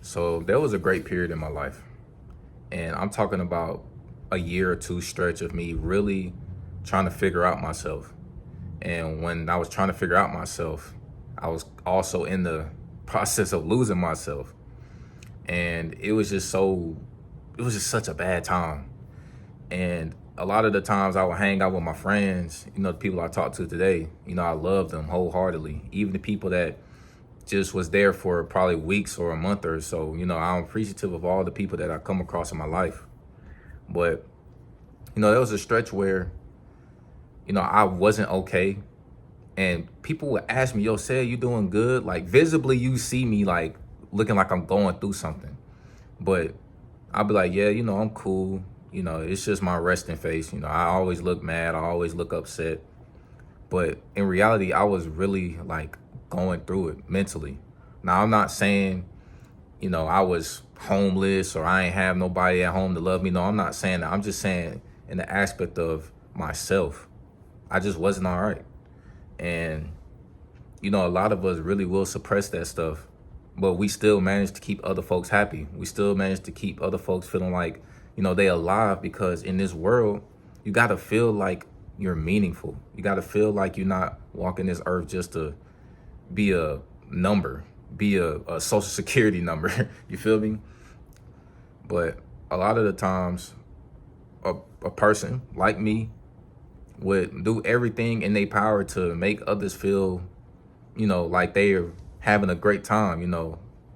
So there was a great period in my life. And I'm talking about a year or two stretch of me really trying to figure out myself. And when I was trying to figure out myself, I was also in the process of losing myself. And it was just such a bad time. And a lot of the times I would hang out with my friends, the people I talk to today, I love them wholeheartedly. Even the people that just was there for probably weeks or a month or so. I'm appreciative of all the people that I come across in my life. But, there was a stretch where, I wasn't okay. And people would ask me, yo, say you doing good? Like visibly you see me like looking like I'm going through something. But I'll be like, yeah, I'm cool. It's just my resting face. I always look mad. I always look upset. But in reality, I was really like going through it mentally. Now, I'm not saying, I was homeless or I ain't have nobody at home to love me. No, I'm not saying that. I'm just saying in the aspect of myself, I just wasn't all right. And, a lot of us really will suppress that stuff, but we still manage to keep other folks happy. We still manage to keep other folks feeling like, they alive, because in this world, you got to feel like you're meaningful. You got to feel like you're not walking this earth just to be a number, be a social security number. You feel me? But a lot of the times, a person like me would do everything in their power to make others feel, like they are having a great time.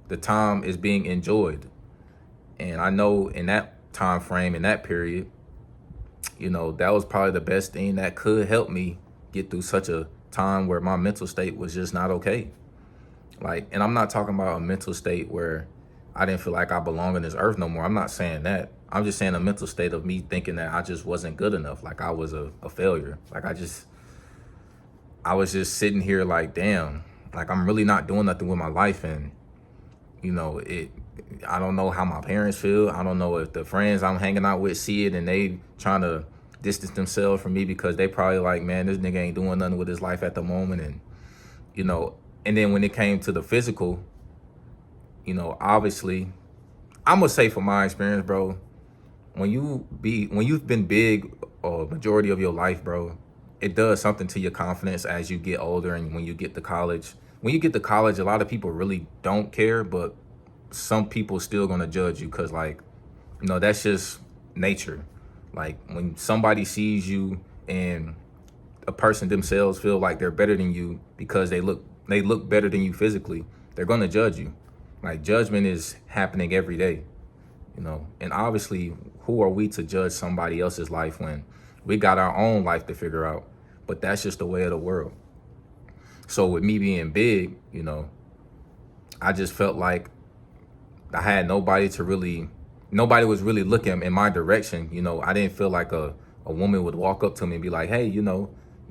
The time is being enjoyed. And I know in that time frame, in that period, that was probably the best thing that could help me get through such a time where my mental state was just not okay. Like, and I'm not talking about a mental state where I didn't feel like I belong on this earth no more. I'm not saying that. I'm just saying a mental state of me thinking that I just wasn't good enough. Like I was a failure. Like I was just sitting here like, damn, like I'm really not doing nothing with my life. And, I don't know how my parents feel. I don't know if the friends I'm hanging out with see it and they trying to distance themselves from me because they probably like, man, this nigga ain't doing nothing with his life at the moment. And, and then when it came to the physical, obviously, I'm gonna say from my experience, bro, when you've been big a majority of your life, bro, it does something to your confidence as you get older and when you get to college. When you get to college, a lot of people really don't care, but some people still gonna judge you because, like, that's just nature. Like when somebody sees you and a person themselves feel like they're better than you because they look better than you physically, they're gonna judge you. Like judgment is happening every day, and obviously, who are we to judge somebody else's life when we got our own life to figure out? But that's just the way of the world. So with me being big, I just felt like I had nobody was really looking in my direction. I didn't feel like a woman would walk up to me and be like, hey, you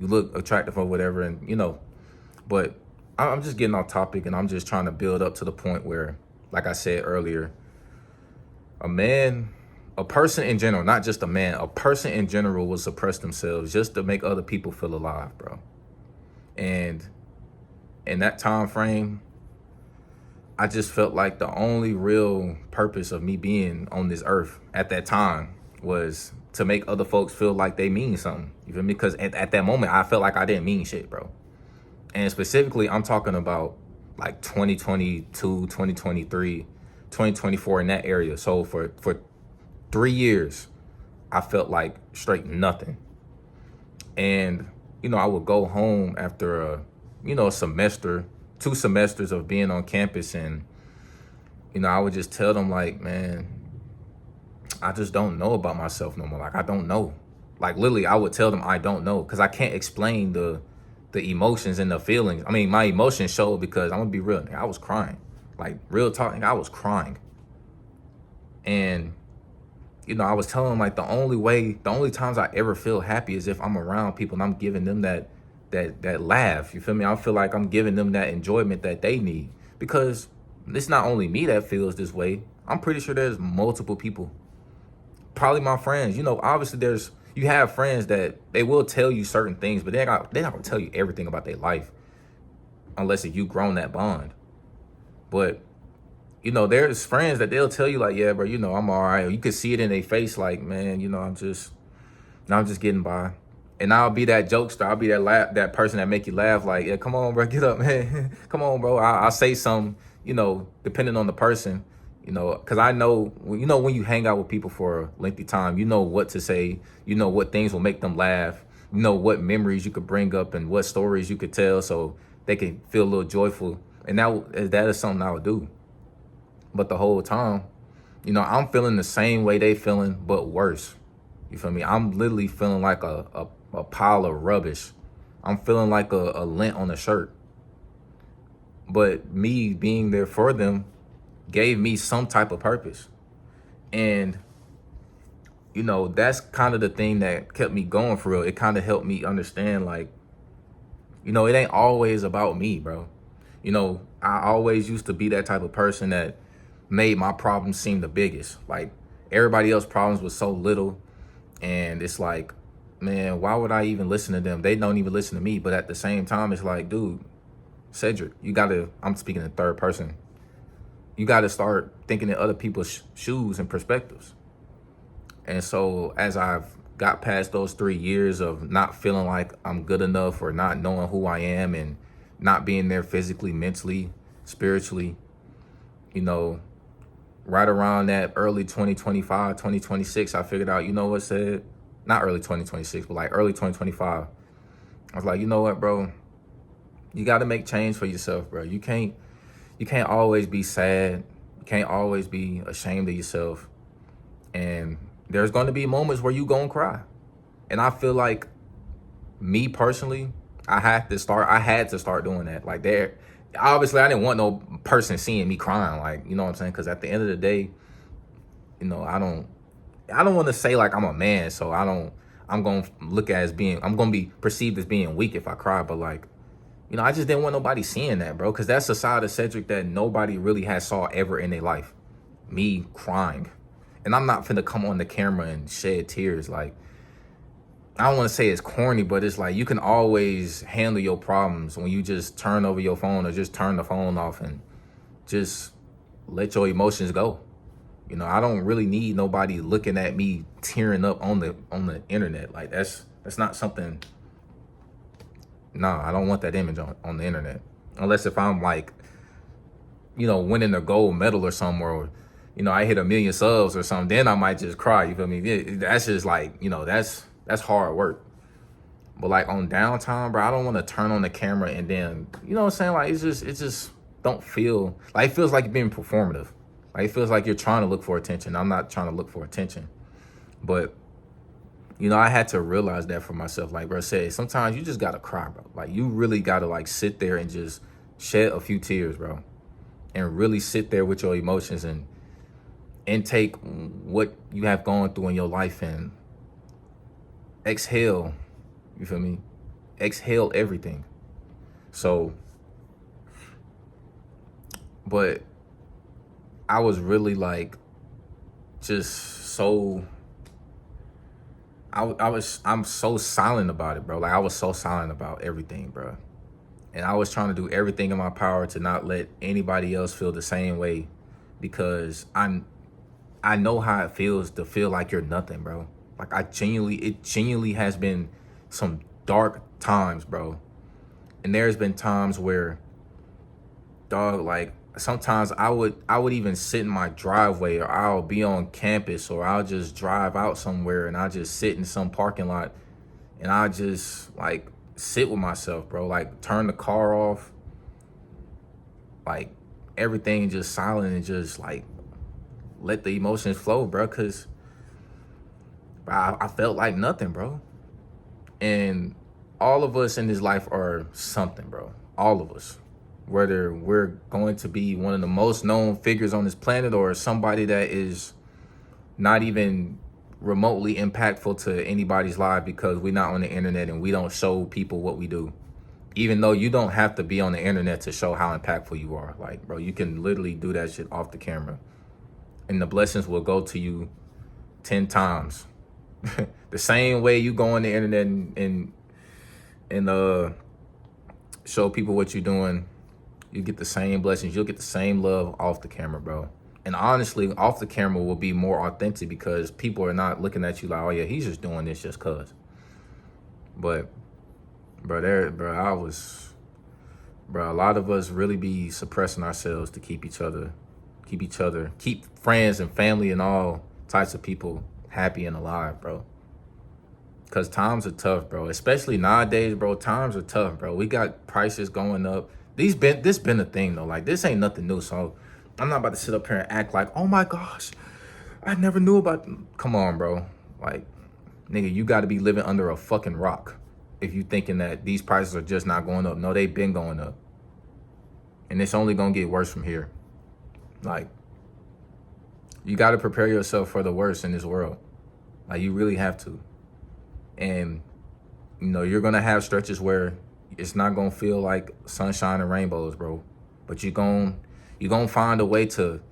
look attractive or whatever. And, but I'm just getting off topic and I'm just trying to build up to the point where, like I said earlier, a person in general, not just a person in general will suppress themselves just to make other people feel alive, bro. And in that time frame, I just felt like the only real purpose of me being on this earth at that time was to make other folks feel like they mean something. You feel me? Because at that moment, I felt like I didn't mean shit, bro. And specifically, I'm talking about like 2022, 2023, 2024 in that area. So for 3 years, I felt like straight nothing. And, I would go home after a semester, 2 semesters of being on campus. And, I would just tell them like, man, I just don't know about myself no more. Like, I don't know. Like, literally, I would tell them I don't know because I can't explain the emotions and the feelings. I mean, my emotions showed because I'm going to be real. I was crying. Like, real talk, I was crying. And, I was telling them like the only times I ever feel happy is if I'm around people and I'm giving them that laugh. You feel me? I feel like I'm giving them that enjoyment that they need because it's not only me that feels this way. I'm pretty sure there's multiple people, probably my friends. Obviously you have friends that they will tell you certain things, but they're not gonna tell you everything about their life unless you've grown that bond. But there's friends that they'll tell you like, yeah, bro, I'm all right. Or you could see it in their face like, man, I'm just getting by. And I'll be that jokester. I'll be that person that make you laugh. Like, yeah, come on, bro, get up, man. Come on, bro. I'll say something, depending on the person, because I know, when you hang out with people for a lengthy time, you know what to say, what things will make them laugh, what memories you could bring up and what stories you could tell so they can feel a little joyful. And that is something I would do. But the whole time, I'm feeling the same way they feeling, but worse. You feel me? I'm literally feeling like a pile of rubbish. I'm feeling like a lint on a shirt. But me being there for them gave me some type of purpose. And, that's kind of the thing that kept me going for real. It kind of helped me understand, like, it ain't always about me, bro. I always used to be that type of person that made my problems seem the biggest. Like, everybody else's problems was so little. And it's like, man, why would I even listen to them? They don't even listen to me. But at the same time, it's like, dude, Cedric, I'm speaking in third person. You got to start thinking in other people's shoes and perspectives. And so as I've got past those 3 years of not feeling like I'm good enough or not knowing who I am and not being there physically, mentally, spiritually, right around that early 2025, 2026, I figured out, what, said, not early 2026, but like early 2025. I was like, you know what, bro, you got to make change for yourself, bro. You can't always be sad. You can't always be ashamed of yourself. And there's going to be moments where you going to cry. And I feel like, me personally, I had to start doing that. Like, obviously I didn't want no person seeing me crying, like, you know what I'm saying? Because at the end of the day, I don't want to say like I'm a man, so I'm going to be perceived as being weak if I cry. But like, I just didn't want nobody seeing that, bro. Because that's a side of Cedric that nobody really has saw ever in their life. Me crying. And I'm not finna come on the camera and shed tears. Like, I don't want to say it's corny, but it's like you can always handle your problems when you just turn over your phone or just turn the phone off and just let your emotions go. I don't really need nobody looking at me tearing up on the internet. Like, that's not something. Nah, I don't want that image on the internet. Unless if I'm like, winning a gold medal or something, or, I hit 1 million subs or something, then I might just cry. You feel me? That's just like, that's hard work. But like on downtime, bro, I don't want to turn on the camera and then, you know what I'm saying? Like, it just don't feel like, it feels like you're being performative. Like, it feels like you're trying to look for attention. I'm not trying to look for attention. But, I had to realize that for myself. Like, bro said, sometimes you just got to cry, bro. Like, you really got to like sit there and just shed a few tears, bro. And really sit there with your emotions and intake what you have gone through in your life and exhale. You feel me? Exhale everything. So, but I was really like, just so, I'm so silent about it, bro. Like, I was so silent about everything, bro. And I was trying to do everything in my power to not let anybody else feel the same way, because I know how it feels to feel like you're nothing, bro. Like, it genuinely has been some dark times, bro. And there's been times where, dog, like, sometimes I would even sit in my driveway, or I'll be on campus, or I'll just drive out somewhere and I'll just sit in some parking lot and I'll just like sit with myself, bro. Like, turn the car off, like everything just silent, and just like let the emotions flow, bro. Cause I felt like nothing, bro. And all of us in this life are something, bro. All of us. Whether we're going to be one of the most known figures on this planet, or somebody that is not even remotely impactful to anybody's life, because we're not on the internet and we don't show people what we do. Even though you don't have to be on the internet to show how impactful you are. Like, bro, you can literally do that shit off the camera, and the blessings will go to you 10 times. The same way you go on the internet and show people what you're doing, You get the same blessings. You'll get the same love off the camera, bro. And honestly, off the camera will be more authentic because people are not looking at you like, oh yeah, he's just doing this just cause. But, a lot of us really be suppressing ourselves to keep friends and family and all types of people happy and alive, bro. Cause times are tough, bro. Especially nowadays, bro. Times are tough, bro. We got prices going up. This been a thing though. Like this ain't nothing new. So I'm not about to sit up here and act like, oh my gosh, I never knew about. Come on, bro. Like, nigga, you got to be living under a fucking rock if you thinking that these prices are just not going up. No, they've been going up, and it's only gonna get worse from here. Like, you got to prepare yourself for the worst in this world. Like, you really have to. And, you know, you're going to have stretches where it's not going to feel like sunshine and rainbows, bro. But you're going to find a way to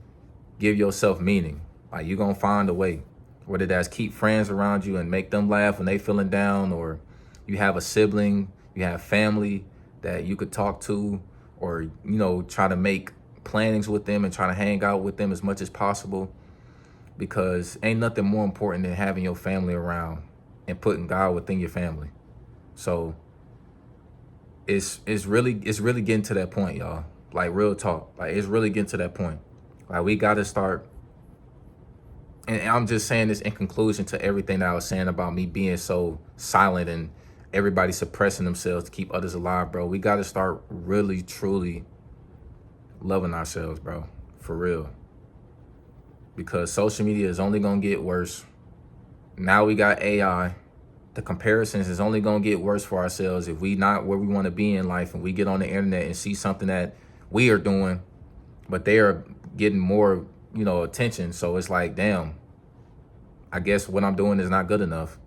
give yourself meaning. Like, you're going to find a way. Whether that's keep friends around you and make them laugh when they feeling down, or you have a sibling, you have family that you could talk to, or, you know, try to make plannings with them and try to hang out with them as much as possible. Because ain't nothing more important than having your family around and putting God within your family. So it's really getting to that point, y'all. Like, real talk. Like, it's really getting to that point. Like, we got to start. And I'm just saying this in conclusion to everything that I was saying about me being so silent and everybody suppressing themselves to keep others alive, bro. We got to start really, truly loving ourselves, bro. For real. Because social media is only going to get worse. Now we got AI. The comparisons is only going to get worse for ourselves if we not where we want to be in life, and we get on the internet and see something that we are doing, but they are getting more, you know, attention. So it's like, damn, I guess what I'm doing is not good enough.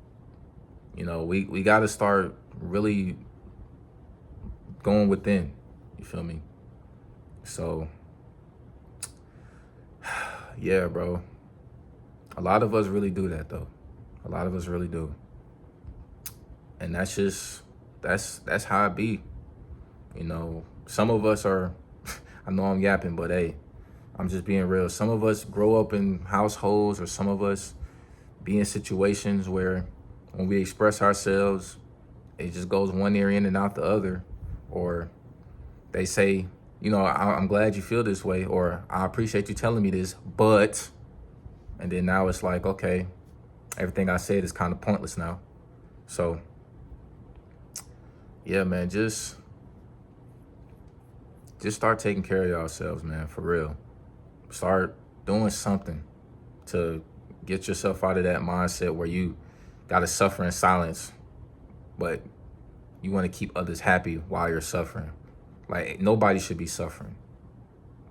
You know, we got to start really going within. You feel me? So, yeah, bro. A lot of us really do that, though. A lot of us really do. And that's just, that's how it be. You know, some of us are, I know I'm yapping, but hey, I'm just being real. Some of us grow up in households, or some of us be in situations where when we express ourselves, it just goes one ear in and out the other. Or they say, you know, I'm glad you feel this way, or I appreciate you telling me this, but, and then now it's like, okay, everything I said is kind of pointless now. So, yeah, man, just start taking care of yourselves, man, for real. Start doing something to get yourself out of that mindset where you got to suffer in silence, but you want to keep others happy while you're suffering. Like, nobody should be suffering.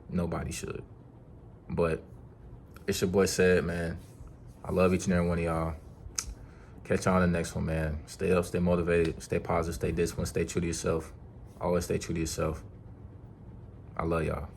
Nobody should. But it's your boy Said, man. I love each and every one of y'all. Catch y'all on the next one, man. Stay up, stay motivated, stay positive, stay disciplined, stay true to yourself. Always stay true to yourself. I love y'all.